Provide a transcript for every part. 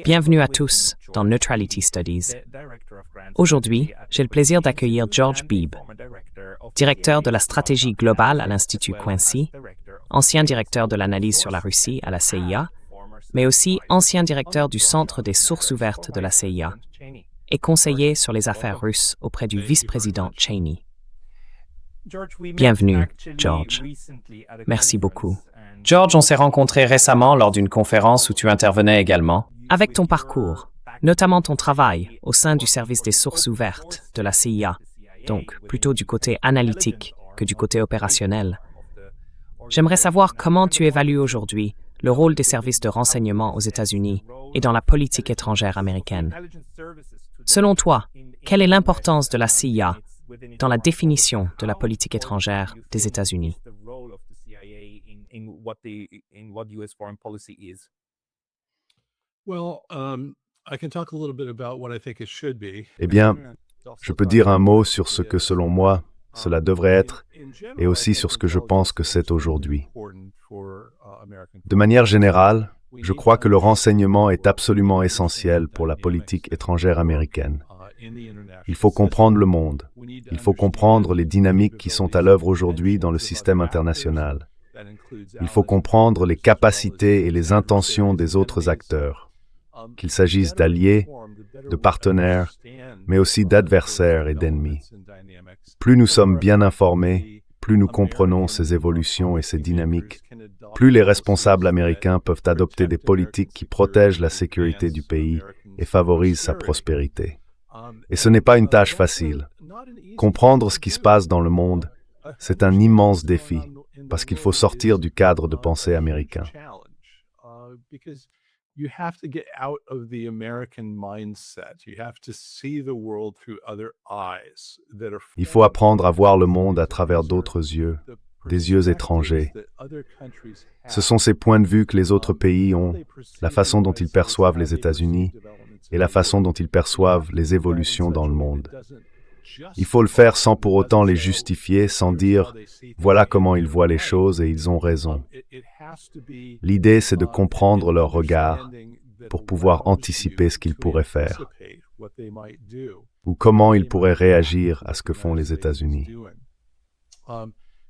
Bienvenue à tous dans Neutrality Studies. Aujourd'hui, j'ai le plaisir d'accueillir George Beebe, directeur de la stratégie globale à l'Institut Quincy, ancien directeur de l'analyse sur la Russie à la CIA, mais aussi ancien directeur du Centre des sources ouvertes de la CIA et conseiller sur les affaires russes auprès du vice-président Cheney. Bienvenue, George. Merci beaucoup. George, on s'est rencontrés récemment lors d'une conférence où tu intervenais également. Avec ton parcours, notamment ton travail au sein du service des sources ouvertes de la CIA, donc plutôt du côté analytique que du côté opérationnel, j'aimerais savoir comment tu évalues aujourd'hui le rôle des services de renseignement aux États-Unis et dans la politique étrangère américaine. Selon toi, quelle est l'importance de la CIA dans la définition de la politique étrangère des États-Unis? Eh bien, je peux dire un mot sur ce que, selon moi, cela devrait être, et aussi sur ce que je pense que c'est aujourd'hui. De manière générale, je crois que le renseignement est absolument essentiel pour la politique étrangère américaine. Il faut comprendre le monde. Il faut comprendre les dynamiques qui sont à l'œuvre aujourd'hui dans le système international. Il faut comprendre les capacités et les intentions des autres acteurs, qu'il s'agisse d'alliés, de partenaires, mais aussi d'adversaires et d'ennemis. Plus nous sommes bien informés, plus nous comprenons ces évolutions et ces dynamiques, plus les responsables américains peuvent adopter des politiques qui protègent la sécurité du pays et favorisent sa prospérité. Et ce n'est pas une tâche facile. Comprendre ce qui se passe dans le monde, c'est un immense défi, parce qu'il faut sortir du cadre de pensée américain. Il faut apprendre à voir le monde à travers d'autres yeux, des yeux étrangers. Ce sont ces points de vue que les autres pays ont, la façon dont ils perçoivent les États-Unis et la façon dont ils perçoivent les évolutions dans le monde. Il faut le faire sans pour autant les justifier, sans dire « voilà comment ils voient les choses et ils ont raison ». L'idée, c'est de comprendre leur regard pour pouvoir anticiper ce qu'ils pourraient faire ou comment ils pourraient réagir à ce que font les États-Unis.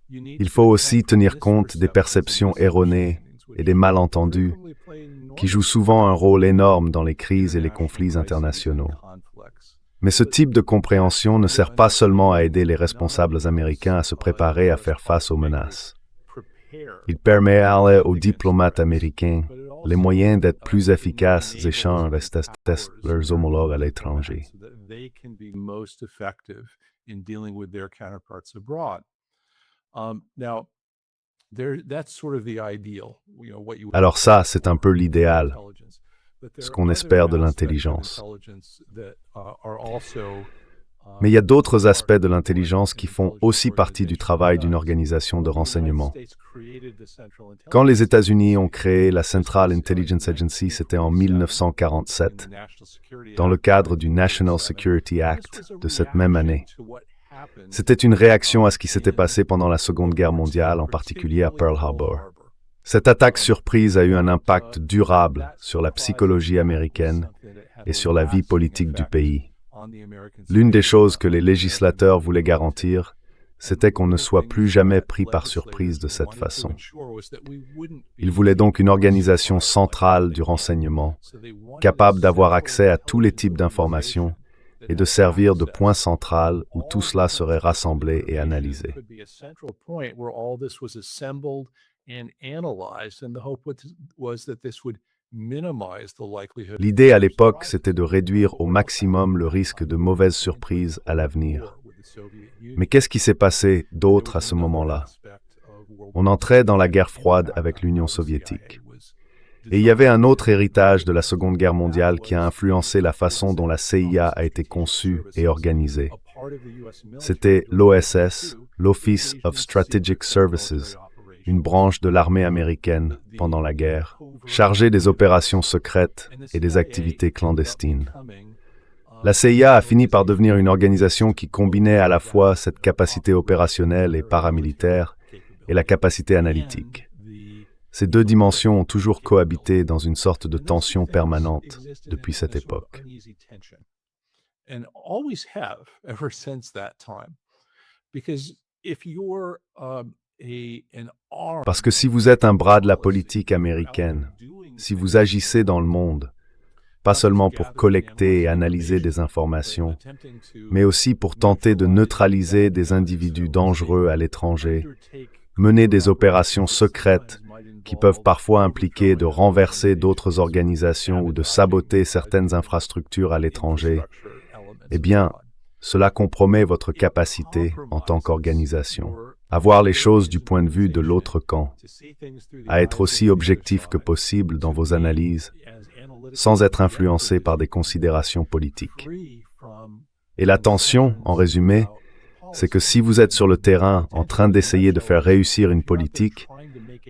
Il faut aussi tenir compte des perceptions erronées et des malentendus qui jouent souvent un rôle énorme dans les crises et les conflits internationaux. Mais ce type de compréhension ne sert pas seulement à aider les responsables américains à se préparer à faire face aux menaces. Il permet aux diplomates américains les moyens d'être plus efficaces et échanges avec leurs homologues à l'étranger. Alors ça, c'est un peu l'idéal, ce qu'on espère de l'intelligence. Mais il y a d'autres aspects de l'intelligence qui font aussi partie du travail d'une organisation de renseignement. Quand les États-Unis ont créé la Central Intelligence Agency, c'était en 1947, dans le cadre du National Security Act de cette même année. C'était une réaction à ce qui s'était passé pendant la Seconde Guerre mondiale, en particulier à Pearl Harbor. Cette attaque surprise a eu un impact durable sur la psychologie américaine et sur la vie politique du pays. L'une des choses que les législateurs voulaient garantir, c'était qu'on ne soit plus jamais pris par surprise de cette façon. Ils voulaient donc une organisation centrale du renseignement, capable d'avoir accès à tous les types d'informations et de servir de point central où tout cela serait rassemblé et analysé. L'idée à l'époque, c'était de réduire au maximum le risque de mauvaises surprises à l'avenir. Mais qu'est-ce qui s'est passé d'autre à ce moment-là? On entrait dans la guerre froide avec l'Union soviétique. Et il y avait un autre héritage de la Seconde Guerre mondiale qui a influencé la façon dont la CIA a été conçue et organisée. C'était l'OSS, l'Office of Strategic Services, une branche de l'armée américaine pendant la guerre, chargée des opérations secrètes et des activités clandestines. La CIA a fini par devenir une organisation qui combinait à la fois cette capacité opérationnelle et paramilitaire et la capacité analytique. Ces deux dimensions ont toujours cohabité dans une sorte de tension permanente depuis cette époque. Parce que si vous êtes un bras de la politique américaine, si vous agissez dans le monde, pas seulement pour collecter et analyser des informations, mais aussi pour tenter de neutraliser des individus dangereux à l'étranger, mener des opérations secrètes qui peuvent parfois impliquer de renverser d'autres organisations ou de saboter certaines infrastructures à l'étranger, eh bien, cela compromet votre capacité en tant qu'organisation à voir les choses du point de vue de l'autre camp, à être aussi objectif que possible dans vos analyses, sans être influencé par des considérations politiques. Et la tension, en résumé, c'est que si vous êtes sur le terrain en train d'essayer de faire réussir une politique,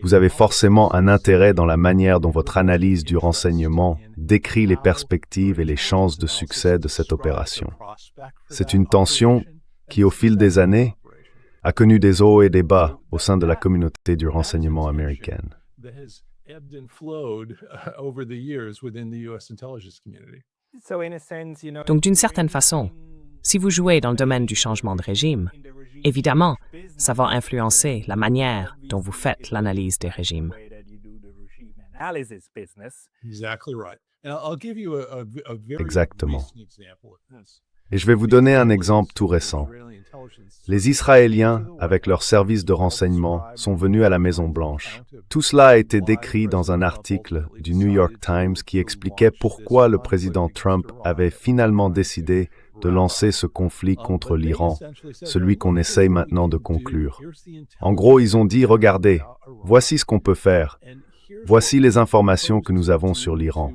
vous avez forcément un intérêt dans la manière dont votre analyse du renseignement décrit les perspectives et les chances de succès de cette opération. C'est une tension qui, au fil des années, a connu des hauts et des bas au sein de la communauté du renseignement américaine. Donc, d'une certaine façon, si vous jouez dans le domaine du changement de régime, évidemment, ça va influencer la manière dont vous faites l'analyse des régimes. Exactement. Et je vais vous donner un exemple tout récent. Les Israéliens, avec leurs services de renseignement, sont venus à la Maison-Blanche. Tout cela a été décrit dans un article du New York Times qui expliquait pourquoi le président Trump avait finalement décidé de lancer ce conflit contre l'Iran, celui qu'on essaye maintenant de conclure. En gros, ils ont dit, regardez, voici ce qu'on peut faire, voici les informations que nous avons sur l'Iran,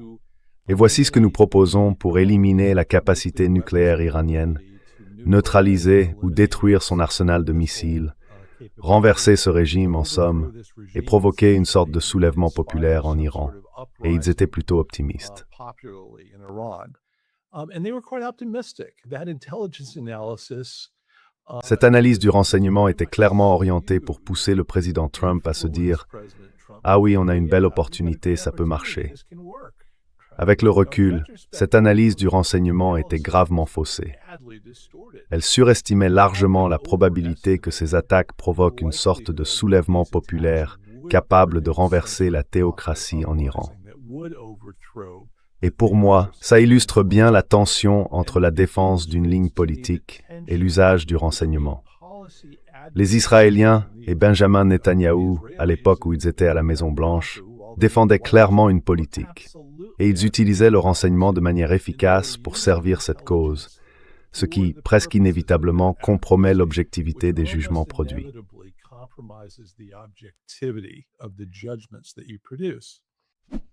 et voici ce que nous proposons pour éliminer la capacité nucléaire iranienne, neutraliser ou détruire son arsenal de missiles, renverser ce régime en somme, et provoquer une sorte de soulèvement populaire en Iran. Et ils étaient plutôt optimistes. Cette analyse du renseignement était clairement orientée pour pousser le président Trump à se dire « Ah oui, on a une belle opportunité, ça peut marcher ». Avec le recul, cette analyse du renseignement était gravement faussée. Elle surestimait largement la probabilité que ces attaques provoquent une sorte de soulèvement populaire capable de renverser la théocratie en Iran. Et pour moi, ça illustre bien la tension entre la défense d'une ligne politique et l'usage du renseignement. Les Israéliens et Benjamin Netanyahou, à l'époque où ils étaient à la Maison-Blanche, défendaient clairement une politique, et ils utilisaient le renseignement de manière efficace pour servir cette cause, ce qui, presque inévitablement, compromet l'objectivité des jugements produits.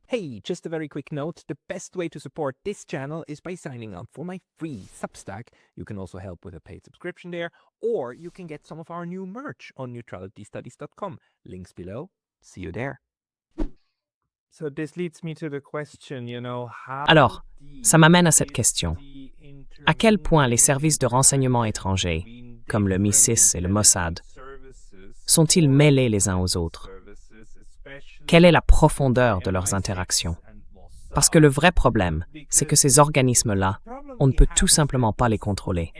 Hey, just a very quick note, the best way to support this channel is by signing up for my free Substack. You can also help with a paid subscription there, or you can get some of our new merch on neutralitystudies.com. Links below. See you there. Alors, ça m'amène à cette question. À quel point les services de renseignement étrangers, comme le MI6 et le Mossad, sont-ils mêlés les uns aux autres? Quelle est la profondeur de leurs interactions? Parce que le vrai problème, c'est que ces organismes-là, on ne peut tout simplement pas les contrôler.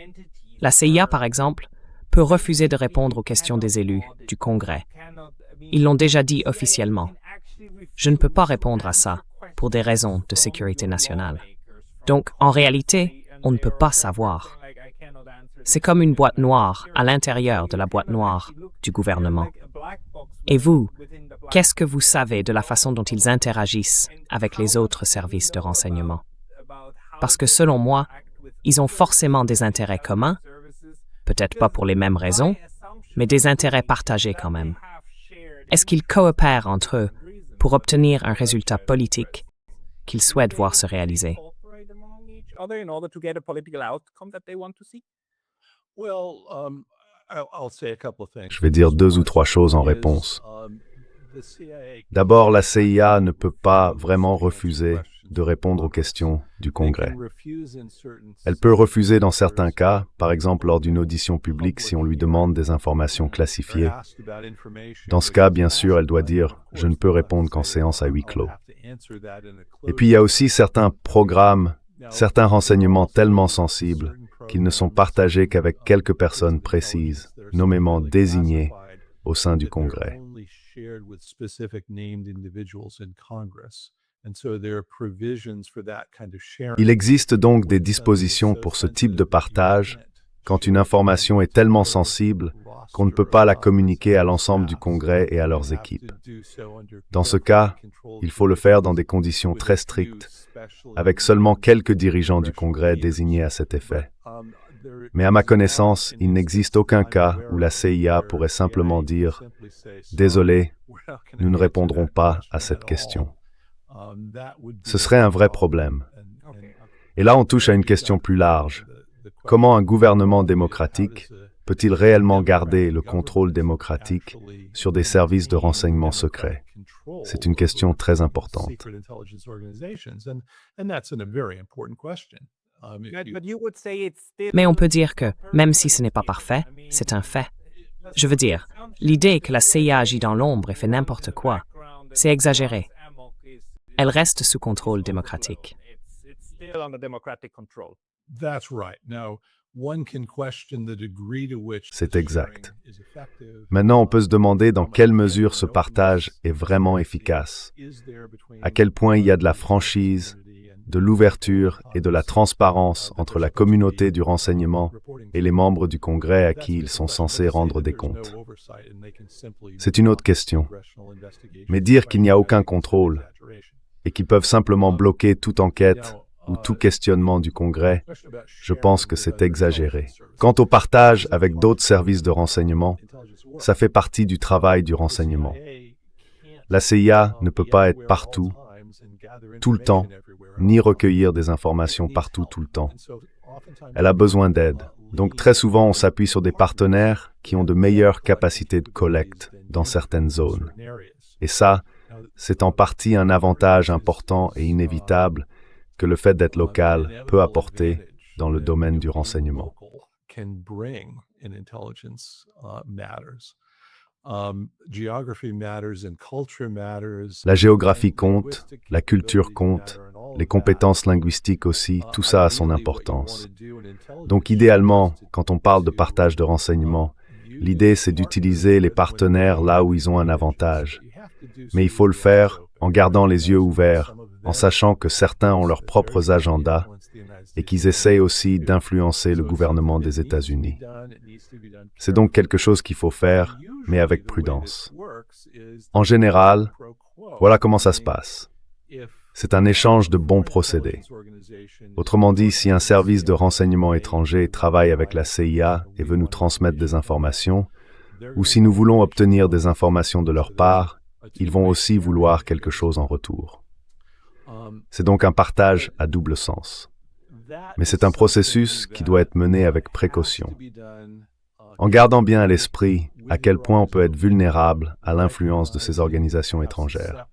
La CIA, par exemple, peut refuser de répondre aux questions des élus, du Congrès. Ils l'ont déjà dit officiellement. Je ne peux pas répondre à ça pour des raisons de sécurité nationale. Donc, en réalité, on ne peut pas savoir. C'est comme une boîte noire à l'intérieur de la boîte noire du gouvernement. Et vous, qu'est-ce que vous savez de la façon dont ils interagissent avec les autres services de renseignement? Parce que selon moi, ils ont forcément des intérêts communs, peut-être pas pour les mêmes raisons, mais des intérêts partagés quand même. Est-ce qu'ils coopèrent entre eux pour obtenir un résultat politique qu'ils souhaitent voir se réaliser? Je vais dire 2 ou 3 choses en réponse. D'abord, la CIA ne peut pas vraiment refuser de répondre aux questions du Congrès. Elle peut refuser dans certains cas, par exemple lors d'une audition publique si on lui demande des informations classifiées. Dans ce cas, bien sûr, elle doit dire « je ne peux répondre qu'en séance à huis clos ». Et puis il y a aussi certains programmes, certains renseignements tellement sensibles qu'ils ne sont partagés qu'avec quelques personnes précises, nommément désignées au sein du Congrès. Il existe donc des dispositions pour ce type de partage quand une information est tellement sensible qu'on ne peut pas la communiquer à l'ensemble du Congrès et à leurs équipes. Dans ce cas, il faut le faire dans des conditions très strictes, avec seulement quelques dirigeants du Congrès désignés à cet effet. Mais à ma connaissance, il n'existe aucun cas où la CIA pourrait simplement dire « Désolé, nous ne répondrons pas à cette question ». Ce serait un vrai problème. Et là, on touche à une question plus large. Comment un gouvernement démocratique peut-il réellement garder le contrôle démocratique sur des services de renseignement secrets? C'est une question très importante. Mais on peut dire que, même si ce n'est pas parfait, c'est un fait. Je veux dire, l'idée que la CIA agit dans l'ombre et fait n'importe quoi, c'est exagéré. Elle reste sous contrôle démocratique. C'est exact. Maintenant, on peut se demander dans quelle mesure ce partage est vraiment efficace. À quel point il y a de la franchise, de l'ouverture et de la transparence entre la communauté du renseignement et les membres du Congrès à qui ils sont censés rendre des comptes. C'est une autre question. Mais dire qu'il n'y a aucun contrôle et qu'ils peuvent simplement bloquer toute enquête ou tout questionnement du Congrès, je pense que c'est exagéré. Quant au partage avec d'autres services de renseignement, ça fait partie du travail du renseignement. La CIA ne peut pas être partout, tout le temps, ni recueillir des informations partout tout le temps. Elle a besoin d'aide. Donc très souvent, on s'appuie sur des partenaires qui ont de meilleures capacités de collecte dans certaines zones. Et ça, c'est en partie un avantage important et inévitable que le fait d'être local peut apporter dans le domaine du renseignement. La géographie compte, la culture compte, les compétences linguistiques aussi, tout ça a son importance. Donc idéalement, quand on parle de partage de renseignements, l'idée c'est d'utiliser les partenaires là où ils ont un avantage. Mais il faut le faire en gardant les yeux ouverts, en sachant que certains ont leurs propres agendas et qu'ils essayent aussi d'influencer le gouvernement des États-Unis. C'est donc quelque chose qu'il faut faire, mais avec prudence. En général, voilà comment ça se passe. C'est un échange de bons procédés. Autrement dit, si un service de renseignement étranger travaille avec la CIA et veut nous transmettre des informations, ou si nous voulons obtenir des informations de leur part, ils vont aussi vouloir quelque chose en retour. C'est donc un partage à double sens. Mais c'est un processus qui doit être mené avec précaution, en gardant bien à l'esprit à quel point on peut être vulnérable à l'influence de ces organisations étrangères.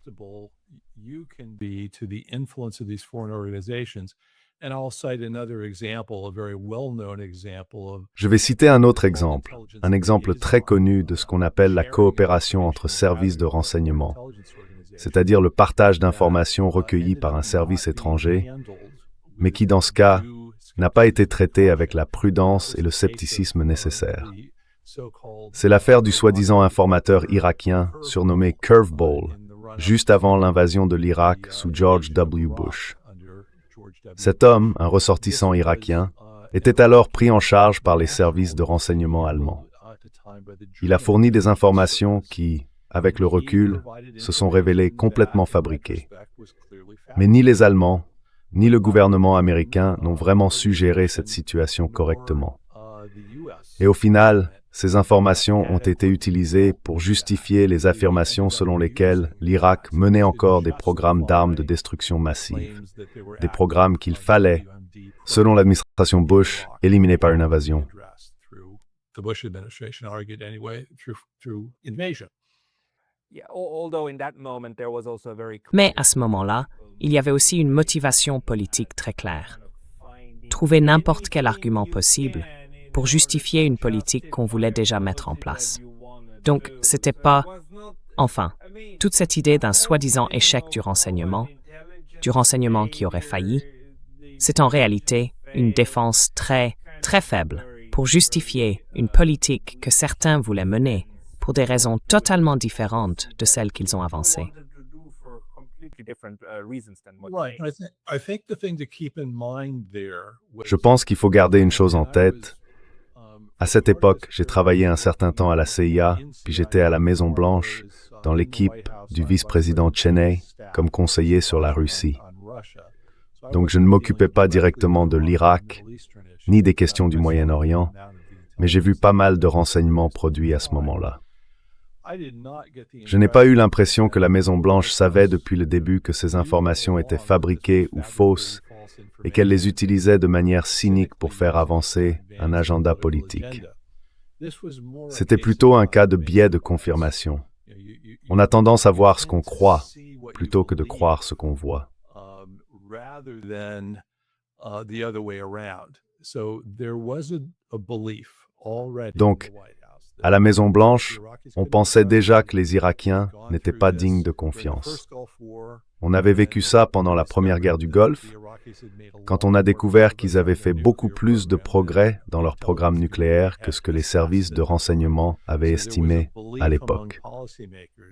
Je vais citer un autre exemple, un exemple très connu de ce qu'on appelle la coopération entre services de renseignement, c'est-à-dire le partage d'informations recueillies par un service étranger, mais qui, dans ce cas, n'a pas été traité avec la prudence et le scepticisme nécessaires. C'est l'affaire du soi-disant informateur irakien surnommé Curveball, juste avant l'invasion de l'Irak sous George W. Bush. Cet homme, un ressortissant irakien, était alors pris en charge par les services de renseignement allemands. Il a fourni des informations qui, avec le recul, se sont révélées complètement fabriquées. Mais ni les Allemands, ni le gouvernement américain n'ont vraiment su gérer cette situation correctement. Et au final, ces informations ont été utilisées pour justifier les affirmations selon lesquelles l'Irak menait encore des programmes d'armes de destruction massive, des programmes qu'il fallait, selon l'administration Bush, éliminer par une invasion. Mais à ce moment-là, il y avait aussi une motivation politique très claire. Trouver n'importe quel argument possible pour justifier une politique qu'on voulait déjà mettre en place. Donc, c'était pas... Enfin, toute cette idée d'un soi-disant échec du renseignement qui aurait failli, c'est en réalité une défense très, très faible pour justifier une politique que certains voulaient mener pour des raisons totalement différentes de celles qu'ils ont avancées. Je pense qu'il faut garder une chose en tête. À cette époque, j'ai travaillé un certain temps à la CIA, puis j'étais à la Maison-Blanche, dans l'équipe du vice-président Cheney, comme conseiller sur la Russie. Donc je ne m'occupais pas directement de l'Irak, ni des questions du Moyen-Orient, mais j'ai vu pas mal de renseignements produits à ce moment-là. Je n'ai pas eu l'impression que la Maison-Blanche savait depuis le début que ces informations étaient fabriquées ou fausses et qu'elle les utilisait de manière cynique pour faire avancer un agenda politique. C'était plutôt un cas de biais de confirmation. On a tendance à voir ce qu'on croit plutôt que de croire ce qu'on voit. Donc, à la Maison-Blanche, on pensait déjà que les Irakiens n'étaient pas dignes de confiance. On avait vécu ça pendant la première guerre du Golfe, quand on a découvert qu'ils avaient fait beaucoup plus de progrès dans leur programme nucléaire que ce que les services de renseignement avaient estimé à l'époque.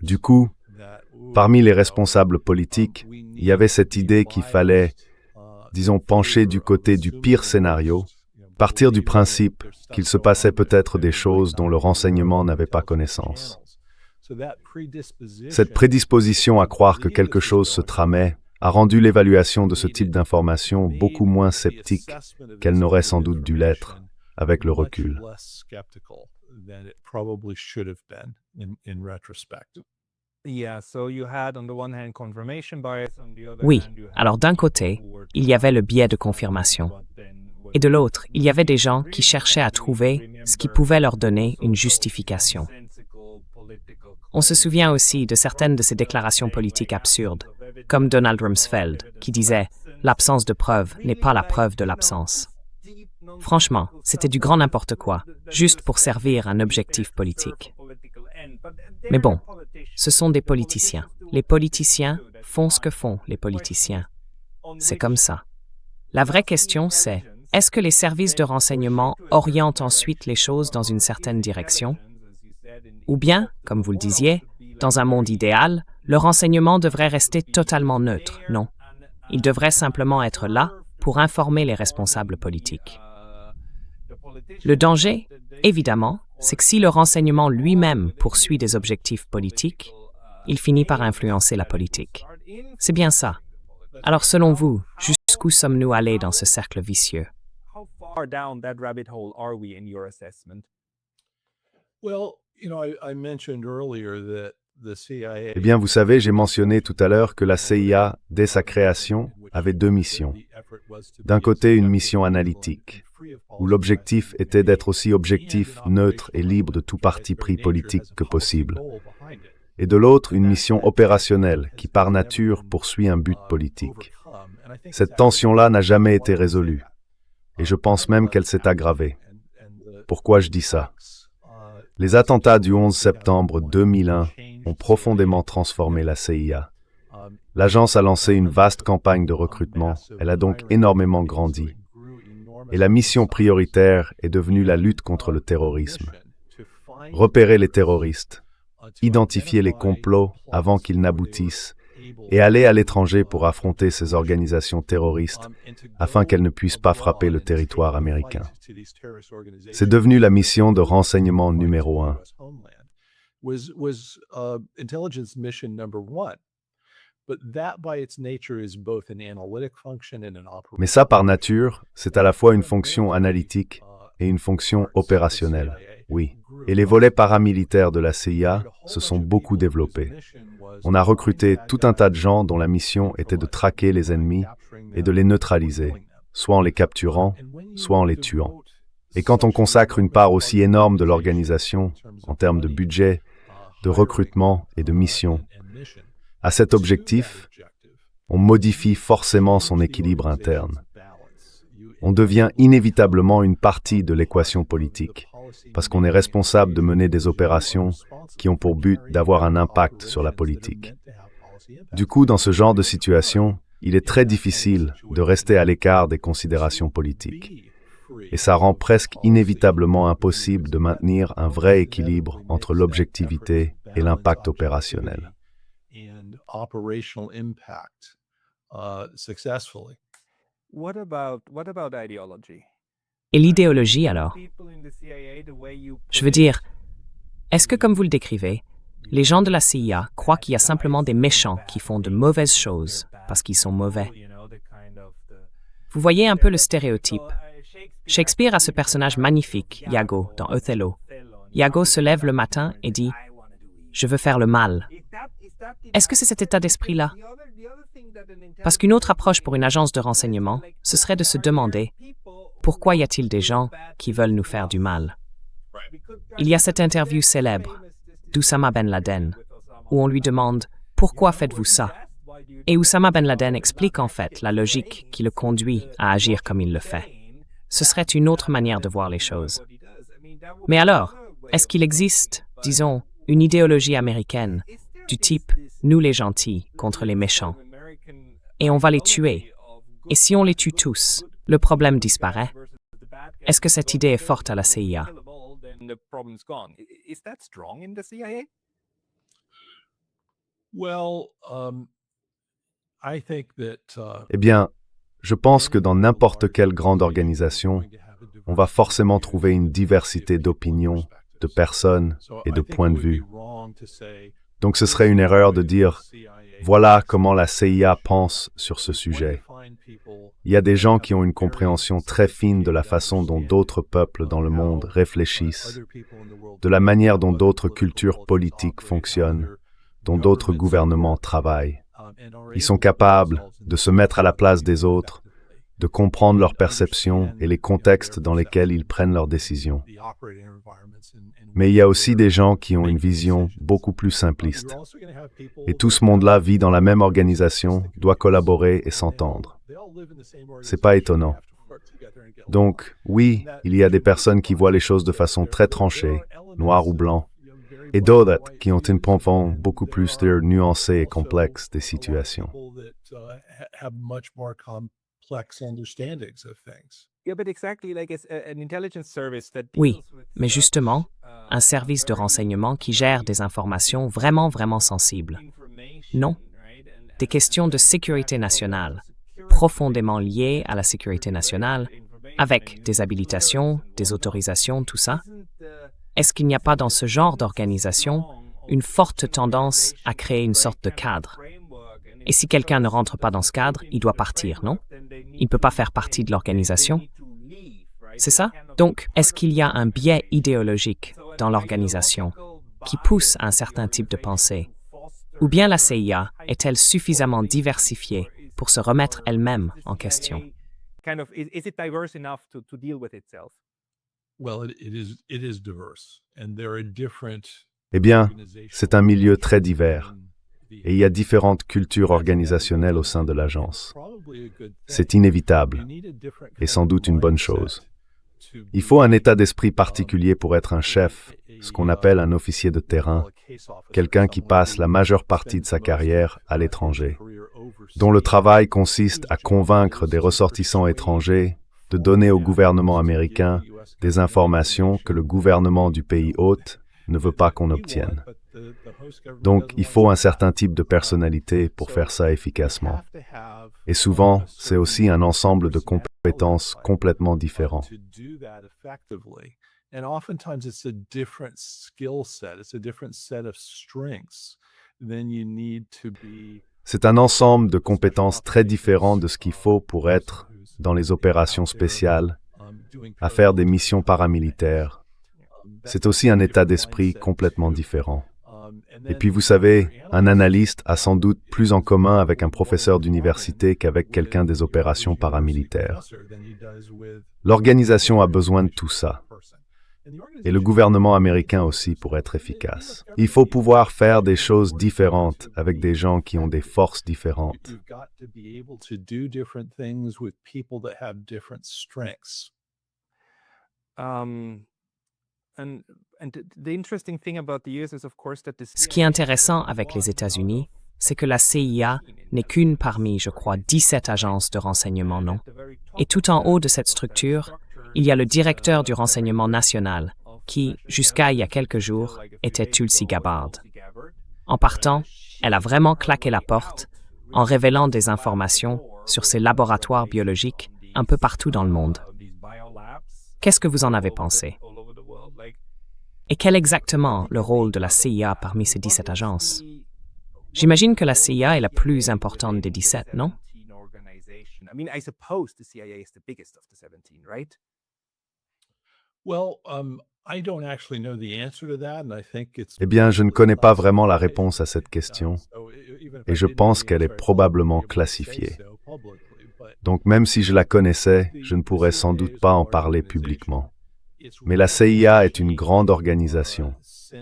Du coup, parmi les responsables politiques, il y avait cette idée qu'il fallait, disons, pencher du côté du pire scénario, partir du principe qu'il se passait peut-être des choses dont le renseignement n'avait pas connaissance. Cette prédisposition à croire que quelque chose se tramait a rendu l'évaluation de ce type d'information beaucoup moins sceptique qu'elle n'aurait sans doute dû l'être avec le recul. Oui, alors d'un côté, il y avait le biais de confirmation. Et de l'autre, il y avait des gens qui cherchaient à trouver ce qui pouvait leur donner une justification. On se souvient aussi de certaines de ces déclarations politiques absurdes, comme Donald Rumsfeld, qui disait « L'absence de preuve n'est pas la preuve de l'absence ». Franchement, c'était du grand n'importe quoi, juste pour servir un objectif politique. Mais bon, ce sont des politiciens. Les politiciens font ce que font les politiciens. C'est comme ça. La vraie question, c'est, est-ce que les services de renseignement orientent ensuite les choses dans une certaine direction? Ou bien, comme vous le disiez, dans un monde idéal, le renseignement devrait rester totalement neutre, non? Il devrait simplement être là pour informer les responsables politiques. Le danger, évidemment, c'est que si le renseignement lui-même poursuit des objectifs politiques, il finit par influencer la politique. C'est bien ça. Alors selon vous, jusqu'où sommes-nous allés dans ce cercle vicieux? Eh bien, vous savez, j'ai mentionné tout à l'heure que la CIA, dès sa création, avait deux missions. D'un côté, une mission analytique, où l'objectif était d'être aussi objectif, neutre et libre de tout parti pris politique que possible. Et de l'autre, une mission opérationnelle, qui par nature poursuit un but politique. Cette tension-là n'a jamais été résolue, et je pense même qu'elle s'est aggravée. Pourquoi je dis ça? Les attentats du 11 septembre 2001 ont profondément transformé la CIA. L'agence a lancé une vaste campagne de recrutement, elle a donc énormément grandi. Et la mission prioritaire est devenue la lutte contre le terrorisme. Repérer les terroristes, identifier les complots avant qu'ils n'aboutissent, et aller à l'étranger pour affronter ces organisations terroristes afin qu'elles ne puissent pas frapper le territoire américain. C'est devenu la mission de renseignement numéro 1. Mais ça, par nature, c'est à la fois une fonction analytique et une fonction opérationnelle, oui. Et les volets paramilitaires de la CIA se sont beaucoup développés. On a recruté tout un tas de gens dont la mission était de traquer les ennemis et de les neutraliser, soit en les capturant, soit en les tuant. Et quand on consacre une part aussi énorme de l'organisation, en termes de budget, de recrutement et de mission, à cet objectif, on modifie forcément son équilibre interne. On devient inévitablement une partie de l'équation politique, parce qu'on est responsable de mener des opérations qui ont pour but d'avoir un impact sur la politique. Du coup, dans ce genre de situation, il est très difficile de rester à l'écart des considérations politiques. Et ça rend presque inévitablement impossible de maintenir un vrai équilibre entre l'objectivité et l'impact opérationnel. What about ideology? Et l'idéologie alors? Je veux dire, est-ce que comme vous le décrivez, les gens de la CIA croient qu'il y a simplement des méchants qui font de mauvaises choses parce qu'ils sont mauvais? Vous voyez un peu le stéréotype. Shakespeare a ce personnage magnifique, Iago, dans Othello. Iago se lève le matin et dit « Je veux faire le mal ». Est-ce que c'est cet état d'esprit-là? Parce qu'une autre approche pour une agence de renseignement, ce serait de se demander « Pourquoi y a-t-il des gens qui veulent nous faire du mal ?» Il y a cette interview célèbre d'Oussama Ben Laden, où on lui demande « Pourquoi faites-vous ça ?» Et Oussama Ben Laden explique en fait la logique qui le conduit à agir comme il le fait. Ce serait une autre manière de voir les choses. Mais alors, est-ce qu'il existe, disons, une idéologie américaine du type « nous les gentils contre les méchants » et on va les tuer, et si on les tue tous, le problème disparaît? Est-ce que cette idée est forte à la CIA? Eh bien, je pense que dans n'importe quelle grande organisation, on va forcément trouver une diversité d'opinions, de personnes et de points de vue. Donc ce serait une erreur de dire « Voilà comment la CIA pense sur ce sujet ». Il y a des gens qui ont une compréhension très fine de la façon dont d'autres peuples dans le monde réfléchissent, de la manière dont d'autres cultures politiques fonctionnent, dont d'autres gouvernements travaillent. Ils sont capables de se mettre à la place des autres, de comprendre leurs perceptions et les contextes dans lesquels ils prennent leurs décisions. Mais il y a aussi des gens qui ont une vision beaucoup plus simpliste. Et tout ce monde-là vit dans la même organisation, doit collaborer et s'entendre. C'est pas étonnant. Donc, oui, il y a des personnes qui voient les choses de façon très tranchée, noir ou blanc, et d'autres qui ont une vision beaucoup plus nuancée et complexe des situations. Oui, mais justement, un service de renseignement qui gère des informations vraiment, vraiment sensibles. Non, des questions de sécurité nationale, profondément liées à la sécurité nationale, avec des habilitations, des autorisations, tout ça. Est-ce qu'il n'y a pas dans ce genre d'organisation une forte tendance à créer une sorte de cadre? Et si quelqu'un ne rentre pas dans ce cadre, il doit partir, non? Il ne peut pas faire partie de l'organisation. C'est ça? Donc, est-ce qu'il y a un biais idéologique dans l'organisation qui pousse à un certain type de pensée? Ou bien la CIA est-elle suffisamment diversifiée pour se remettre elle-même en question? Eh bien, c'est un milieu très divers. Et il y a différentes cultures organisationnelles au sein de l'agence. C'est inévitable, et sans doute une bonne chose. Il faut un état d'esprit particulier pour être un chef, ce qu'on appelle un officier de terrain, quelqu'un qui passe la majeure partie de sa carrière à l'étranger, dont le travail consiste à convaincre des ressortissants étrangers de donner au gouvernement américain des informations que le gouvernement du pays hôte ne veut pas qu'on obtienne. Donc, il faut un certain type de personnalité pour faire ça efficacement. Et souvent, c'est aussi un ensemble de compétences complètement différents. C'est un ensemble de compétences très différents de ce qu'il faut pour être dans les opérations spéciales, à faire des missions paramilitaires. C'est aussi un état d'esprit complètement différent. Et puis vous savez, un analyste a sans doute plus en commun avec un professeur d'université qu'avec quelqu'un des opérations paramilitaires. L'organisation a besoin de tout ça. et le gouvernement américain aussi pour être efficace. Il faut pouvoir faire des choses différentes avec des gens qui ont des forces différentes. You've got to be able to do different things with people that have different strengths. Ce qui est intéressant avec les États-Unis, c'est que la CIA n'est qu'une parmi, je crois, 17 agences de renseignement, non? Et tout en haut de cette structure, il y a le directeur du renseignement national, qui, jusqu'à il y a quelques jours, était Tulsi Gabbard. En partant, elle a vraiment claqué la porte en révélant des informations sur ces laboratoires biologiques un peu partout dans le monde. Qu'est-ce que vous en avez pensé? Et quel est exactement le rôle de la CIA parmi ces 17 agences? J'imagine que la CIA est la plus importante des 17, non? Well, I don't actually know the answer to that, and I think it's. Eh bien, je ne connais pas vraiment la réponse à cette question, et je pense qu'elle est probablement classifiée. Donc même si je la connaissais, je ne pourrais sans doute pas en parler publiquement. Mais la CIA est une grande organisation.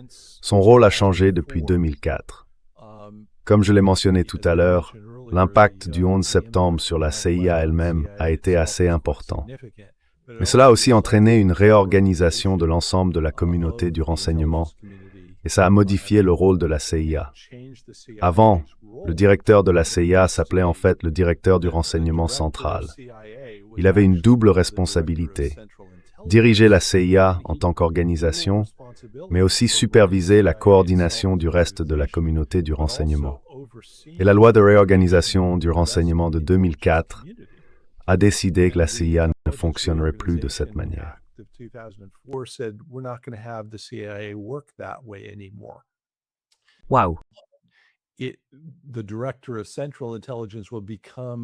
Son rôle a changé depuis 2004. Comme je l'ai mentionné tout à l'heure, l'impact du 11 septembre sur la CIA elle-même a été assez important. Mais cela a aussi entraîné une réorganisation de l'ensemble de la communauté du renseignement, et ça a modifié le rôle de la CIA. Avant, le directeur de la CIA s'appelait en fait le directeur du renseignement central. Il avait une double responsabilité: diriger la CIA en tant qu'organisation, mais aussi superviser la coordination du reste de la communauté du renseignement. Et la loi de réorganisation du renseignement de 2004 a décidé que la CIA ne fonctionnerait plus de cette manière. Waouh!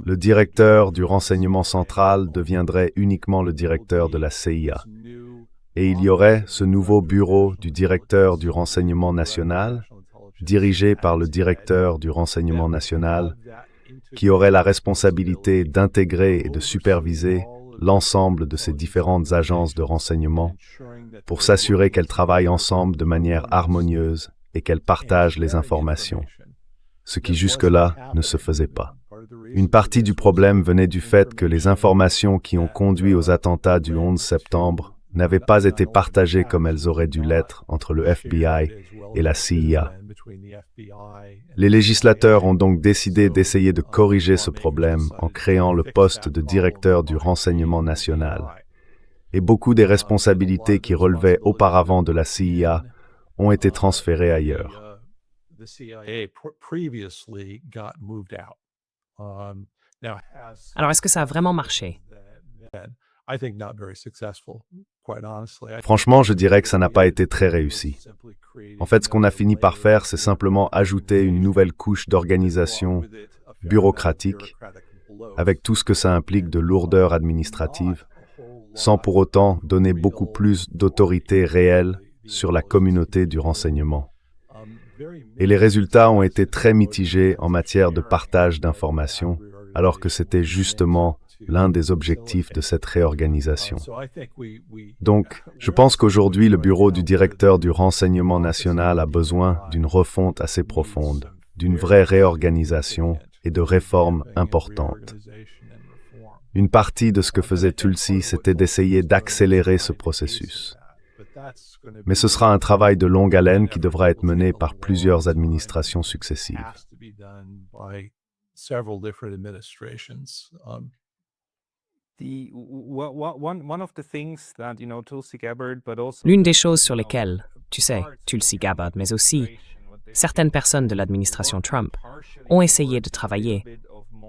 Le directeur du renseignement central deviendrait uniquement le directeur de la CIA. Et il y aurait ce nouveau bureau du directeur du renseignement national, dirigé par le directeur du renseignement national, qui aurait la responsabilité d'intégrer et de superviser l'ensemble de ces différentes agences de renseignement pour s'assurer qu'elles travaillent ensemble de manière harmonieuse et qu'elles partagent les informations, ce qui jusque-là ne se faisait pas. Une partie du problème venait du fait que les informations qui ont conduit aux attentats du 11 septembre n'avaient pas été partagées comme elles auraient dû l'être entre le FBI et la CIA. Les législateurs ont donc décidé d'essayer de corriger ce problème en créant le poste de directeur du renseignement national. Et beaucoup des responsabilités qui relevaient auparavant de la CIA ont été transférées ailleurs. Alors, est-ce que ça a vraiment marché? Franchement, je dirais que ça n'a pas été très réussi. En fait, ce qu'on a fini par faire, c'est simplement ajouter une nouvelle couche d'organisation bureaucratique, avec tout ce que ça implique de lourdeur administrative, sans pour autant donner beaucoup plus d'autorité réelle sur la communauté du renseignement. Et les résultats ont été très mitigés en matière de partage d'informations, alors que c'était justement l'un des objectifs de cette réorganisation. Donc, je pense qu'aujourd'hui, le bureau du directeur du renseignement national a besoin d'une refonte assez profonde, d'une vraie réorganisation et de réformes importantes. Une partie de ce que faisait Tulsi, c'était d'essayer d'accélérer ce processus. Mais ce sera un travail de longue haleine qui devra être mené par plusieurs administrations successives. L'une des choses sur lesquelles, tu sais, Tulsi Gabbard, mais aussi certaines personnes de l'administration Trump ont essayé de travailler,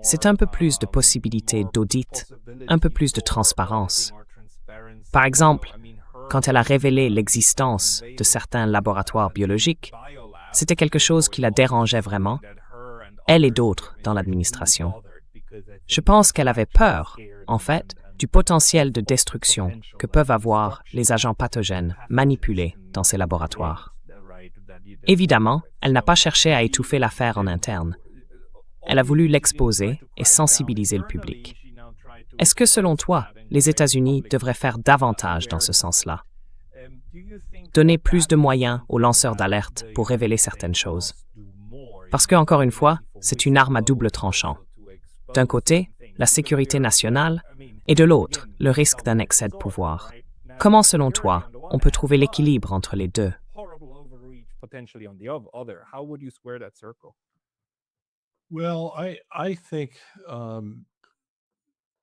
c'est un peu plus de possibilités d'audit, un peu plus de transparence. Par exemple, quand elle a révélé l'existence de certains laboratoires biologiques, c'était quelque chose qui la dérangeait vraiment, elle et d'autres dans l'administration. Je pense qu'elle avait peur, en fait, du potentiel de destruction que peuvent avoir les agents pathogènes manipulés dans ces laboratoires. Évidemment, elle n'a pas cherché à étouffer l'affaire en interne. Elle a voulu l'exposer et sensibiliser le public. Est-ce que, selon toi, les États-Unis devraient faire davantage dans ce sens-là? Donner plus de moyens aux lanceurs d'alerte pour révéler certaines choses. Parce que, encore une fois, c'est une arme à double tranchant. D'un côté, la sécurité nationale, et de l'autre, le risque d'un excès de pouvoir. Comment, selon toi, on peut trouver l'équilibre entre les deux? Well, I think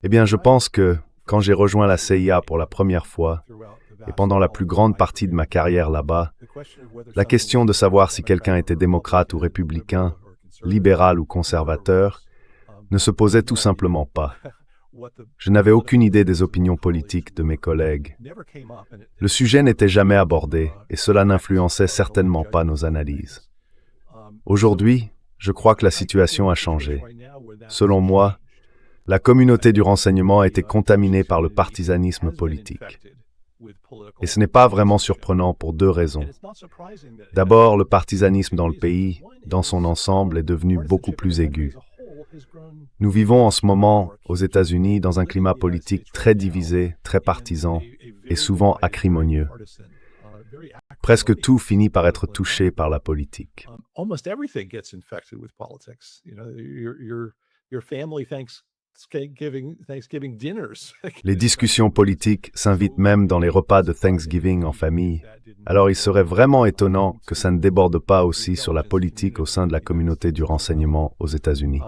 Eh bien, je pense que, quand j'ai rejoint la CIA pour la première fois, et pendant la plus grande partie de ma carrière là-bas, la question de savoir si quelqu'un était démocrate ou républicain, libéral ou conservateur, ne se posait tout simplement pas. Je n'avais aucune idée des opinions politiques de mes collègues. Le sujet n'était jamais abordé et cela n'influençait certainement pas nos analyses. Aujourd'hui, je crois que la situation a changé. Selon moi, la communauté du renseignement a été contaminée par le partisanisme politique. Et ce n'est pas vraiment surprenant pour deux raisons. D'abord, le partisanisme dans le pays, dans son ensemble, est devenu beaucoup plus aigu. Nous vivons en ce moment, aux États-Unis, dans un climat politique très divisé, très partisan et souvent acrimonieux. Presque tout finit par être touché par la politique. almost everything gets infected with politics. You know, your family Thanksgiving dinners. Les discussions politiques s'invitent même dans les repas de Thanksgiving en famille. Alors il serait vraiment étonnant que ça ne déborde pas aussi sur la politique au sein de la communauté du renseignement aux États-Unis.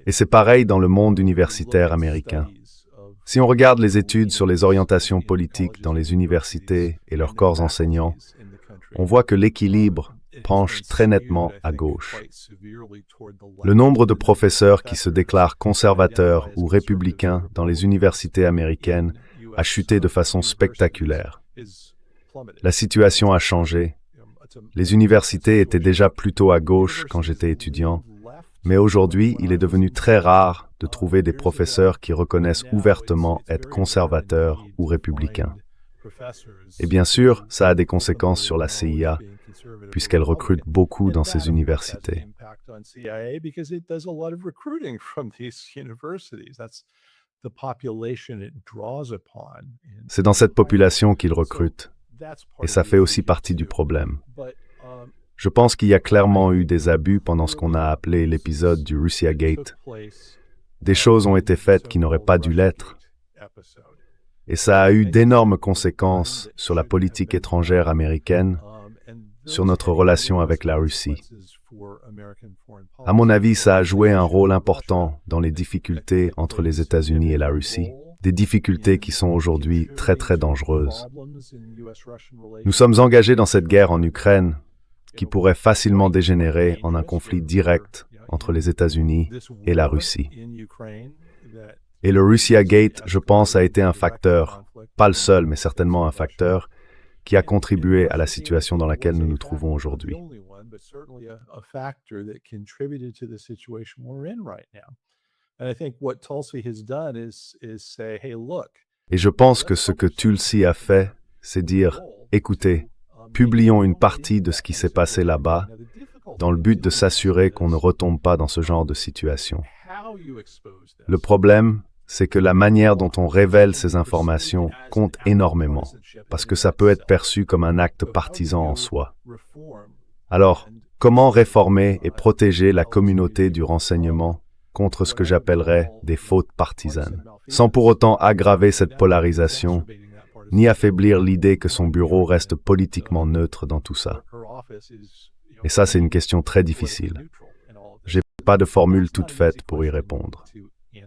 Et c'est pareil dans le monde universitaire américain. Si on regarde les études sur les orientations politiques dans les universités et leurs corps enseignants, on voit que l'équilibre penche très nettement à gauche. Le nombre de professeurs qui se déclarent conservateurs ou républicains dans les universités américaines a chuté de façon spectaculaire. La situation a changé. Les universités étaient déjà plutôt à gauche quand j'étais étudiant, mais aujourd'hui, il est devenu très rare de trouver des professeurs qui reconnaissent ouvertement être conservateurs ou républicains. Et bien sûr, ça a des conséquences sur la CIA, puisqu'elle recrute beaucoup dans ces universités. C'est dans cette population qu'ils recrutent, et ça fait aussi partie du problème. Je pense qu'il y a clairement eu des abus pendant ce qu'on a appelé l'épisode du Russia Gate. Des choses ont été faites qui n'auraient pas dû l'être. Et ça a eu d'énormes conséquences sur la politique étrangère américaine, sur notre relation avec la Russie. À mon avis, ça a joué un rôle important dans les difficultés entre les États-Unis et la Russie, des difficultés qui sont aujourd'hui très très dangereuses. Nous sommes engagés dans cette guerre en Ukraine, qui pourrait facilement dégénérer en un conflit direct entre les États-Unis et la Russie. Et le Russia Gate, je pense, a été un facteur, pas le seul, mais certainement un facteur, qui a contribué à la situation dans laquelle nous nous trouvons aujourd'hui. Et je pense que ce que Tulsi a fait, c'est dire, écoutez, publions une partie de ce qui s'est passé là-bas, dans le but de s'assurer qu'on ne retombe pas dans ce genre de situation. Le problème, c'est que la manière dont on révèle ces informations compte énormément, parce que ça peut être perçu comme un acte partisan en soi. Alors, comment réformer et protéger la communauté du renseignement contre ce que j'appellerais des fautes partisanes, sans pour autant aggraver cette polarisation, ni affaiblir l'idée que son bureau reste politiquement neutre dans tout ça. Et ça, c'est une question très difficile. Je n'ai pas de formule toute faite pour y répondre. Mais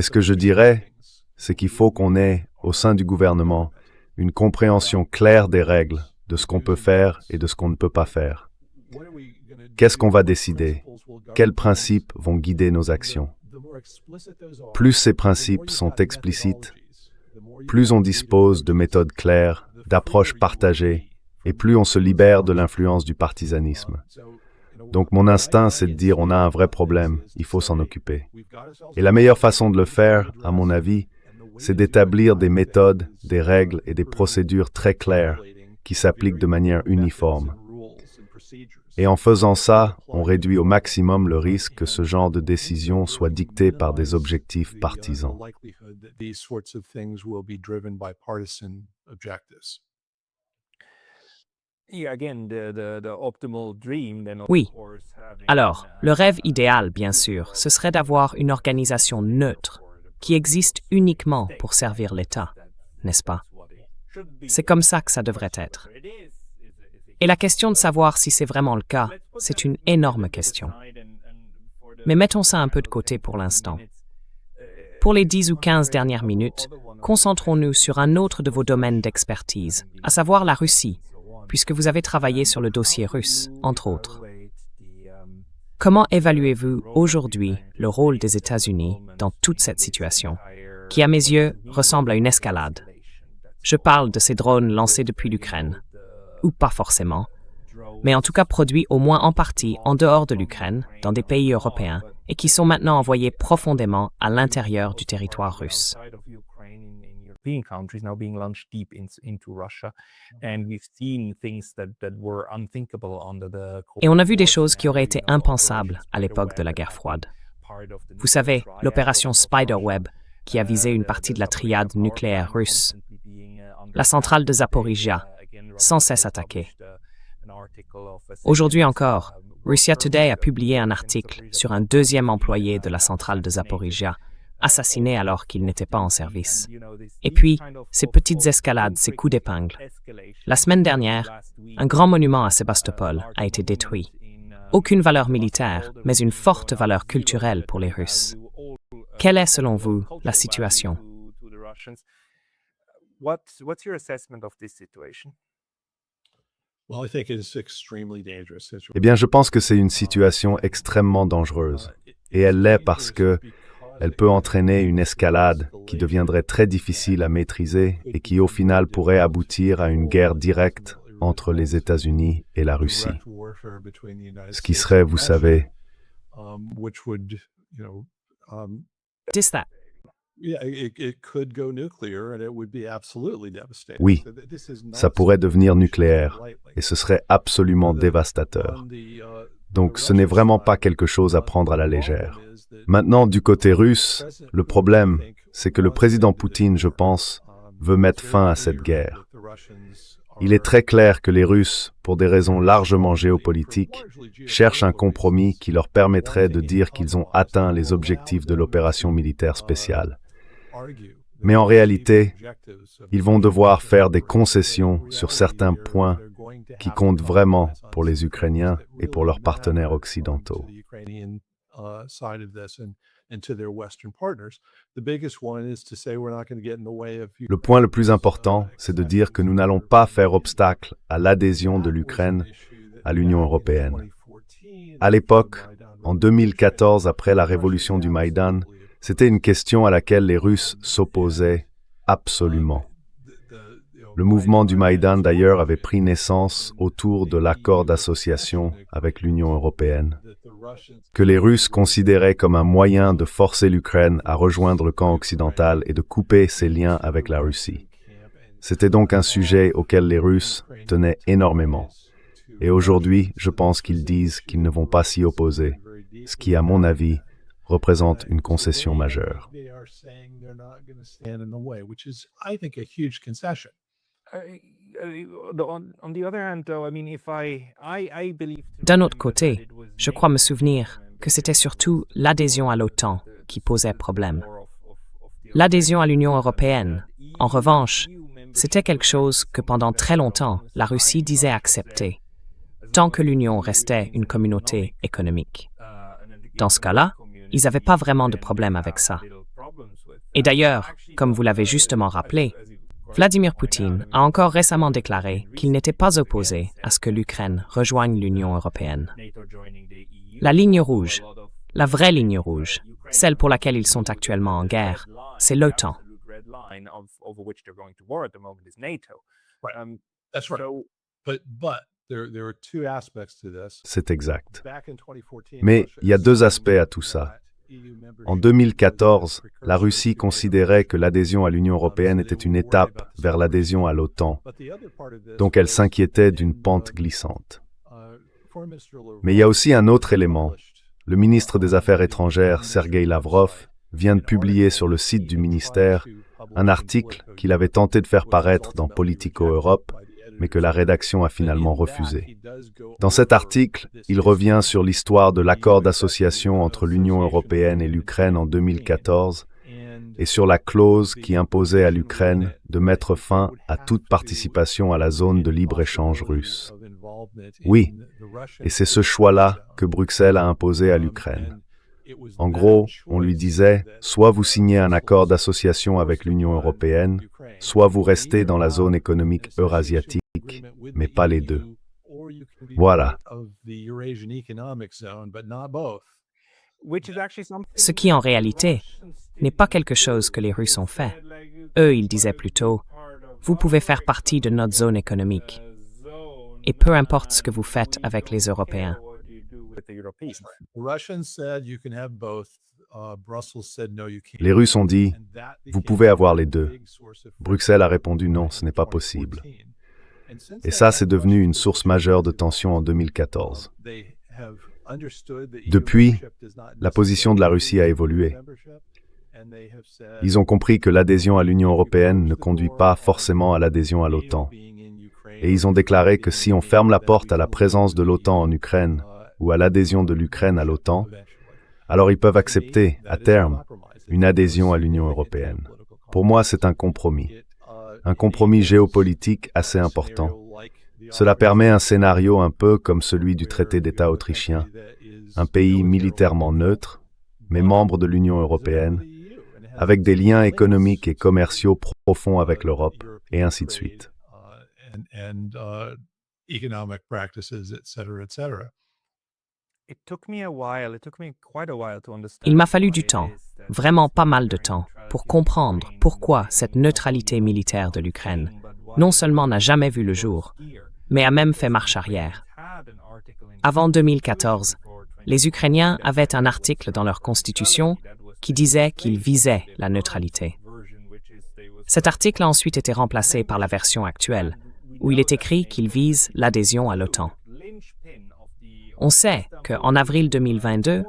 ce que je dirais, c'est qu'il faut qu'on ait, au sein du gouvernement, une compréhension claire des règles, de ce qu'on peut faire et de ce qu'on ne peut pas faire. Qu'est-ce qu'on va décider? Quels principes vont guider nos actions? Plus ces principes sont explicites, plus on dispose de méthodes claires, d'approches partagées, et plus on se libère de l'influence du partisanisme. Donc mon instinct, c'est de dire on a un vrai problème, il faut s'en occuper. Et la meilleure façon de le faire, à mon avis, c'est d'établir des méthodes, des règles et des procédures très claires qui s'appliquent de manière uniforme. Et en faisant ça, on réduit au maximum le risque que ce genre de décision soit dicté par des objectifs partisans. Oui. Alors, le rêve idéal, bien sûr, ce serait d'avoir une organisation neutre qui existe uniquement pour servir l'État, n'est-ce pas? C'est comme ça que ça devrait être. Et la question de savoir si c'est vraiment le cas, c'est une énorme question. Mais mettons ça un peu de côté pour l'instant. Pour les 10 ou 15 dernières minutes, concentrons-nous sur un autre de vos domaines d'expertise, à savoir la Russie, puisque vous avez travaillé sur le dossier russe, entre autres. Comment évaluez-vous aujourd'hui le rôle des États-Unis dans toute cette situation, qui, à mes yeux, ressemble à une escalade? Je parle de ces drones lancés depuis l'Ukraine, ou pas forcément, mais en tout cas produits au moins en partie en dehors de l'Ukraine, dans des pays européens, et qui sont maintenant envoyés profondément à l'intérieur du territoire russe. Et on a vu des choses qui auraient été impensables à l'époque de la guerre froide. Vous savez, l'opération Spiderweb, qui a visé une partie de la triade nucléaire russe, la centrale de Zaporizhia, sans cesse attaquée. Aujourd'hui encore, Russia Today a publié un article sur un deuxième employé de la centrale de Zaporizhia, assassiné alors qu'il n'était pas en service. Et puis, ces petites escalades, ces coups d'épingle. La semaine dernière, un grand monument à Sébastopol a été détruit. Aucune valeur militaire, mais une forte valeur culturelle pour les Russes. Quelle est, selon vous, la situation? What's your assessment of this situation? Eh bien, je pense que c'est une situation extrêmement dangereuse. Et elle l'est parce que elle peut entraîner une escalade qui deviendrait très difficile à maîtriser et qui, au final, pourrait aboutir à une guerre directe entre les États-Unis et la Russie. Ce qui serait, vous savez, Dis that. oui, ça pourrait devenir nucléaire et ce serait absolument dévastateur. Donc ce n'est vraiment pas quelque chose à prendre à la légère. Maintenant, du côté russe, le problème, c'est que le président Poutine, je pense, veut mettre fin à cette guerre. Il est très clair que les Russes, pour des raisons largement géopolitiques, cherchent un compromis qui leur permettrait de dire qu'ils ont atteint les objectifs de l'opération militaire spéciale. Mais en réalité, ils vont devoir faire des concessions sur certains points qui comptent vraiment pour les Ukrainiens et pour leurs partenaires occidentaux. Le point le plus important, c'est de dire que nous n'allons pas faire obstacle à l'adhésion de l'Ukraine à l'Union européenne. À l'époque, en 2014, après la révolution du Maïdan, c'était une question à laquelle les Russes s'opposaient absolument. Le mouvement du Maïdan, d'ailleurs, avait pris naissance autour de l'accord d'association avec l'Union européenne, que les Russes considéraient comme un moyen de forcer l'Ukraine à rejoindre le camp occidental et de couper ses liens avec la Russie. C'était donc un sujet auquel les Russes tenaient énormément. Et aujourd'hui, je pense qu'ils disent qu'ils ne vont pas s'y opposer, ce qui, à mon avis, représente une concession majeure. D'un autre côté, je crois me souvenir que c'était surtout l'adhésion à l'OTAN qui posait problème. L'adhésion à l'Union européenne, en revanche, c'était quelque chose que pendant très longtemps, la Russie disait accepter, tant que l'Union restait une communauté économique. Dans ce cas-là, ils n'avaient pas vraiment de problème avec ça. Et d'ailleurs, comme vous l'avez justement rappelé, Vladimir Poutine a encore récemment déclaré qu'il n'était pas opposé à ce que l'Ukraine rejoigne l'Union européenne. La ligne rouge, la vraie ligne rouge, celle pour laquelle ils sont actuellement en guerre, c'est l'OTAN. C'est exact. Mais il y a deux aspects à tout ça. En 2014, la Russie considérait que l'adhésion à l'Union européenne était une étape vers l'adhésion à l'OTAN, donc elle s'inquiétait d'une pente glissante. Mais il y a aussi un autre élément. Le ministre des Affaires étrangères, Sergei Lavrov, vient de publier sur le site du ministère un article qu'il avait tenté de faire paraître dans Politico Europe, mais que la rédaction a finalement refusé. Dans cet article, il revient sur l'histoire de l'accord d'association entre l'Union européenne et l'Ukraine en 2014 et sur la clause qui imposait à l'Ukraine de mettre fin à toute participation à la zone de libre-échange russe. Oui, et c'est ce choix-là que Bruxelles a imposé à l'Ukraine. En gros, on lui disait, soit vous signez un accord d'association avec l'Union européenne, soit vous restez dans la zone économique eurasiatique, mais pas les deux. Voilà. Ce qui, en réalité, n'est pas quelque chose que les Russes ont fait. Eux, ils disaient plutôt, vous pouvez faire partie de notre zone économique. Et peu importe ce que vous faites avec les Européens. Les Russes ont dit, vous pouvez avoir les deux. Bruxelles a répondu non, ce n'est pas possible. Et ça, c'est devenu une source majeure de tension en 2014. Depuis, la position de la Russie a évolué. Ils ont compris que l'adhésion à l'Union européenne ne conduit pas forcément à l'adhésion à l'OTAN. Et ils ont déclaré que si on ferme la porte à la présence de l'OTAN en Ukraine ou à l'adhésion de l'Ukraine à l'OTAN, alors ils peuvent accepter, à terme, une adhésion à l'Union européenne. Pour moi, c'est un compromis géopolitique assez important. Cela permet un scénario un peu comme celui du traité d'État autrichien, un pays militairement neutre, mais membre de l'Union européenne, avec des liens économiques et commerciaux profonds avec l'Europe, et ainsi de suite. Il m'a fallu du temps, vraiment pas mal de temps, pour comprendre pourquoi cette neutralité militaire de l'Ukraine non seulement n'a jamais vu le jour, mais a même fait marche arrière. Avant 2014, les Ukrainiens avaient un article dans leur constitution qui disait qu'ils visaient la neutralité. Cet article a ensuite été remplacé par la version actuelle, où il est écrit qu'ils visent l'adhésion à l'OTAN. On sait qu'en avril 2022,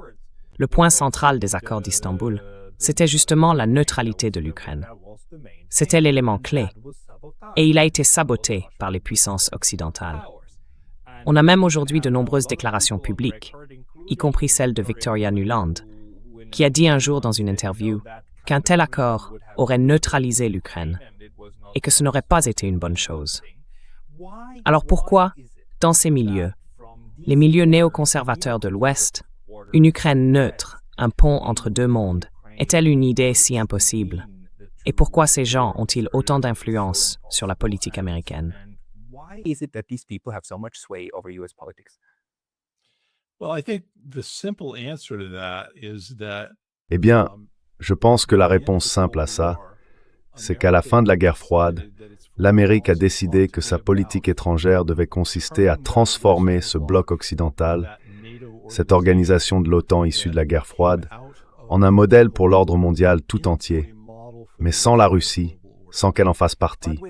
le point central des accords d'Istanbul, c'était justement la neutralité de l'Ukraine. C'était l'élément clé, et il a été saboté par les puissances occidentales. On a même aujourd'hui de nombreuses déclarations publiques, y compris celle de Victoria Nuland, qui a dit un jour dans une interview qu'un tel accord aurait neutralisé l'Ukraine et que ce n'aurait pas été une bonne chose. Alors pourquoi, dans ces milieux, les milieux néoconservateurs de l'Ouest, une Ukraine neutre, un pont entre deux mondes, est-elle une idée si impossible? Et pourquoi ces gens ont-ils autant d'influence sur la politique américaine? Eh bien, je pense que la réponse simple à ça, c'est qu'à la fin de la guerre froide, l'Amérique a décidé que sa politique étrangère devait consister à transformer ce bloc occidental, cette organisation de l'OTAN issue de la guerre froide, en un modèle pour l'ordre mondial tout entier, mais sans la Russie, sans qu'elle en fasse partie.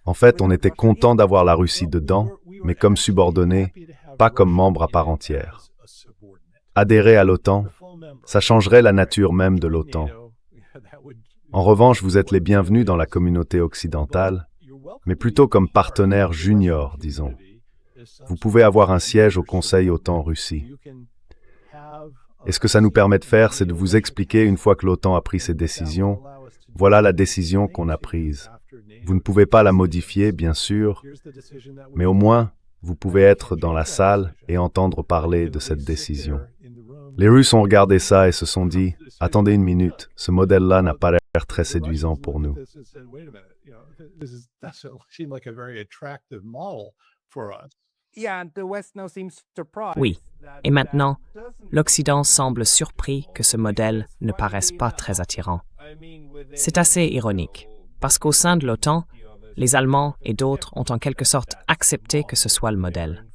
En fait, on était content d'avoir la Russie dedans, mais comme subordonnée, pas comme membre à part entière. Adhérer à l'OTAN, ça changerait la nature même de l'OTAN. En revanche, vous êtes les bienvenus dans la communauté occidentale, mais plutôt comme partenaire junior, disons. Vous pouvez avoir un siège au Conseil OTAN-Russie. Et ce que ça nous permet de faire, c'est de vous expliquer, une fois que l'OTAN a pris ses décisions, voilà la décision qu'on a prise. Vous ne pouvez pas la modifier, bien sûr, mais au moins, vous pouvez être dans la salle et entendre parler de cette décision. Les Russes ont regardé ça et se sont dit, « Attendez une minute, ce modèle-là n'a pas l'air très séduisant pour nous. » Oui, et maintenant, l'Occident semble surpris que ce modèle ne paraisse pas très attirant. C'est assez ironique, parce qu'au sein de l'OTAN, les Allemands et d'autres ont en quelque sorte accepté que ce soit le modèle.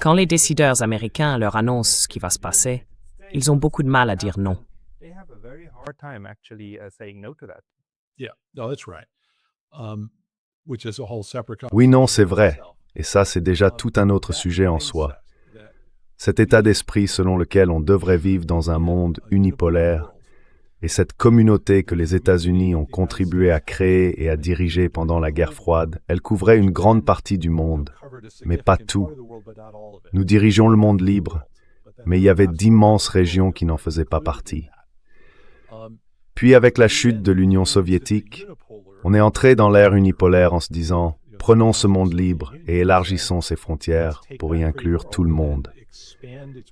Quand les décideurs américains leur annoncent ce qui va se passer, ils ont beaucoup de mal à dire non. Oui, non, c'est vrai. Et ça, c'est déjà tout un autre sujet en soi. Cet état d'esprit selon lequel on devrait vivre dans un monde unipolaire, et cette communauté que les États-Unis ont contribué à créer et à diriger pendant la guerre froide, elle couvrait une grande partie du monde, mais pas tout. Nous dirigeons le monde libre, mais il y avait d'immenses régions qui n'en faisaient pas partie. Puis avec la chute de l'Union soviétique, on est entré dans l'ère unipolaire en se disant « Prenons ce monde libre et élargissons ses frontières pour y inclure tout le monde. »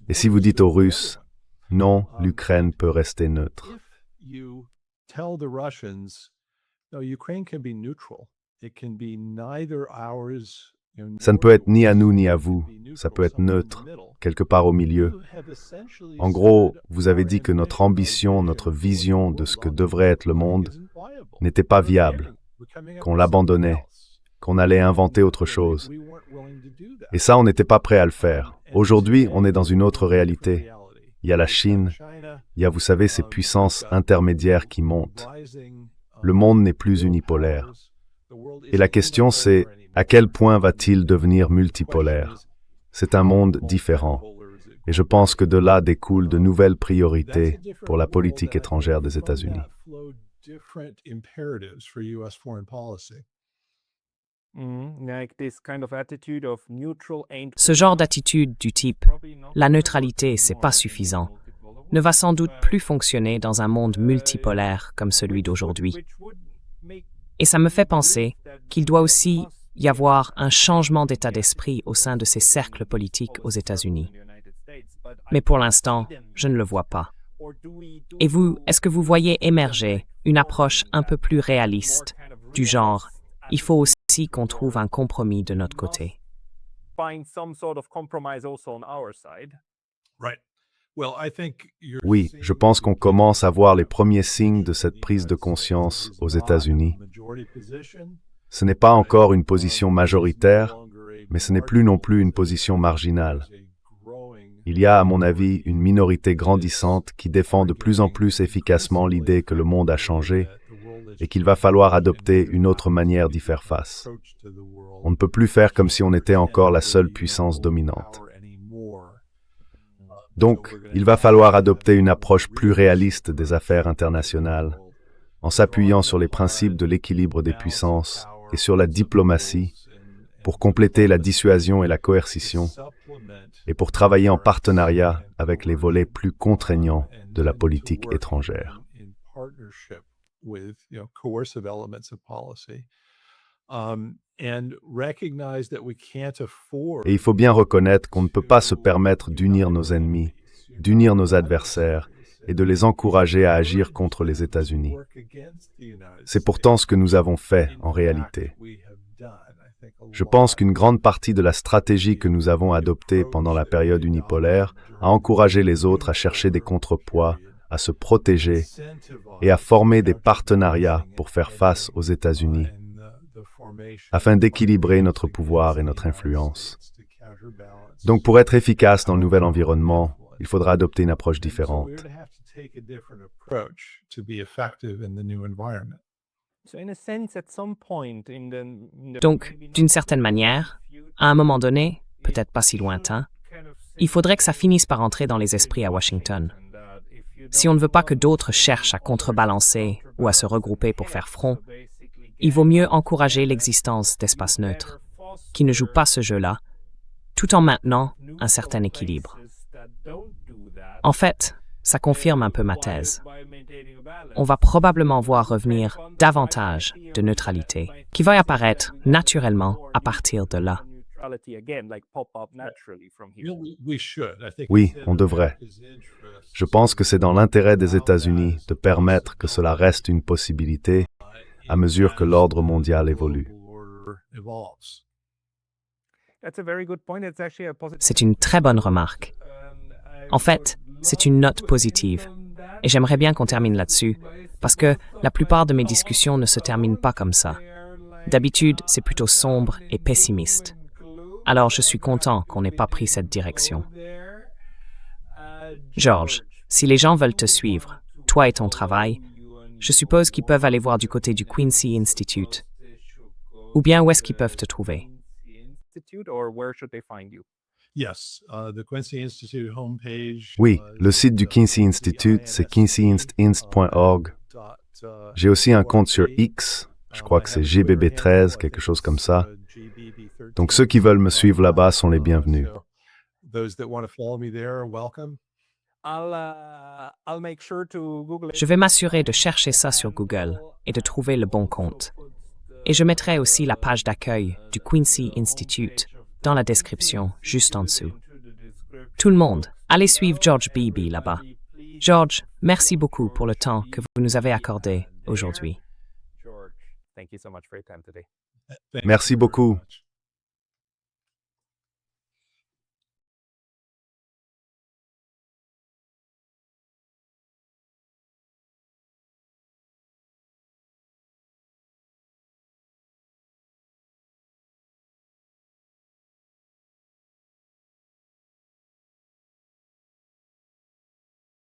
Et si vous dites aux Russes « Non, l'Ukraine peut rester neutre. » You tell the Russians, no, Ukraine can be neutral. It can be neither ours. Ça ne peut être ni à nous ni à vous, ça peut être neutre, quelque part au milieu. En gros, vous avez dit que notre ambition, notre vision de ce que devrait être le monde n'était pas viable, qu'on l'abandonnait, qu'on allait inventer autre chose. Et ça, on n'était pas prêt à le faire. Aujourd'hui, on est dans une autre réalité. Il y a la Chine, il y a, vous savez, ces puissances intermédiaires qui montent. Le monde n'est plus unipolaire. Et la question, c'est à quel point va-t-il devenir multipolaire? C'est un monde différent. Et je pense que de là découlent de nouvelles priorités pour la politique étrangère des États-Unis. Ce genre d'attitude du type « la neutralité, c'est pas suffisant » ne va sans doute plus fonctionner dans un monde multipolaire comme celui d'aujourd'hui. Et ça me fait penser qu'il doit aussi y avoir un changement d'état d'esprit au sein de ces cercles politiques aux États-Unis. Mais pour l'instant, je ne le vois pas. Et vous, est-ce que vous voyez émerger une approche un peu plus réaliste, du genre « il faut aussi qu'on trouve un compromis de notre côté ». Oui, je pense qu'on commence à voir les premiers signes de cette prise de conscience aux États-Unis. Ce n'est pas encore une position majoritaire, mais ce n'est plus non plus une position marginale. Il y a, à mon avis, une minorité grandissante qui défend de plus en plus efficacement l'idée que le monde a changé et qu'il va falloir adopter une autre manière d'y faire face. On ne peut plus faire comme si on était encore la seule puissance dominante. Donc, il va falloir adopter une approche plus réaliste des affaires internationales, en s'appuyant sur les principes de l'équilibre des puissances et sur la diplomatie, pour compléter la dissuasion et la coercition, et pour travailler en partenariat avec les volets plus contraignants de la politique étrangère. Et il faut bien reconnaître qu'on ne peut pas se permettre d'unir nos ennemis, d'unir nos adversaires et de les encourager à agir contre les États-Unis. C'est pourtant ce que nous avons fait en réalité. Je pense qu'une grande partie de la stratégie que nous avons adoptée pendant la période unipolaire a encouragé les autres à chercher des contrepoids, à se protéger et à former des partenariats pour faire face aux États-Unis, afin d'équilibrer notre pouvoir et notre influence. Donc pour être efficace dans le nouvel environnement, il faudra adopter une approche différente. Donc, d'une certaine manière, à un moment donné, peut-être pas si lointain, il faudrait que ça finisse par entrer dans les esprits à Washington. Si on ne veut pas que d'autres cherchent à contrebalancer ou à se regrouper pour faire front, il vaut mieux encourager l'existence d'espaces neutres, qui ne jouent pas ce jeu-là, tout en maintenant un certain équilibre. En fait, ça confirme un peu ma thèse. On va probablement voir revenir davantage de neutralité, qui va apparaître naturellement à partir de là. Oui, on devrait. Je pense que c'est dans l'intérêt des États-Unis de permettre que cela reste une possibilité à mesure que l'ordre mondial évolue. C'est une très bonne remarque. En fait, c'est une note positive. Et j'aimerais bien qu'on termine là-dessus, parce que la plupart de mes discussions ne se terminent pas comme ça. D'habitude, c'est plutôt sombre et pessimiste. Alors je suis content qu'on n'ait pas pris cette direction. George, si les gens veulent te suivre, toi et ton travail, je suppose qu'ils peuvent aller voir du côté du Quincy Institute. Ou bien où est-ce qu'ils peuvent te trouver? Institute, or where should they find you? Yes, the Quincy Institute homepage. Oui, le site du Quincy Institute, c'est quincyinst.org. J'ai aussi un compte sur X, je crois que c'est GBB13, quelque chose comme ça. Donc ceux qui veulent me suivre là-bas sont les bienvenus. Those that want to follow me there are welcome. I'll make sure to Google it. Je vais m'assurer de chercher ça sur Google et de trouver le bon compte. Et je mettrai aussi la page d'accueil du Quincy Institute dans la description, juste en dessous. Tout le monde, allez suivre George Beebe là-bas. George, merci beaucoup pour le temps que vous nous avez accordé aujourd'hui. George, thank you so much for your time today. Thank Merci you very beaucoup. much.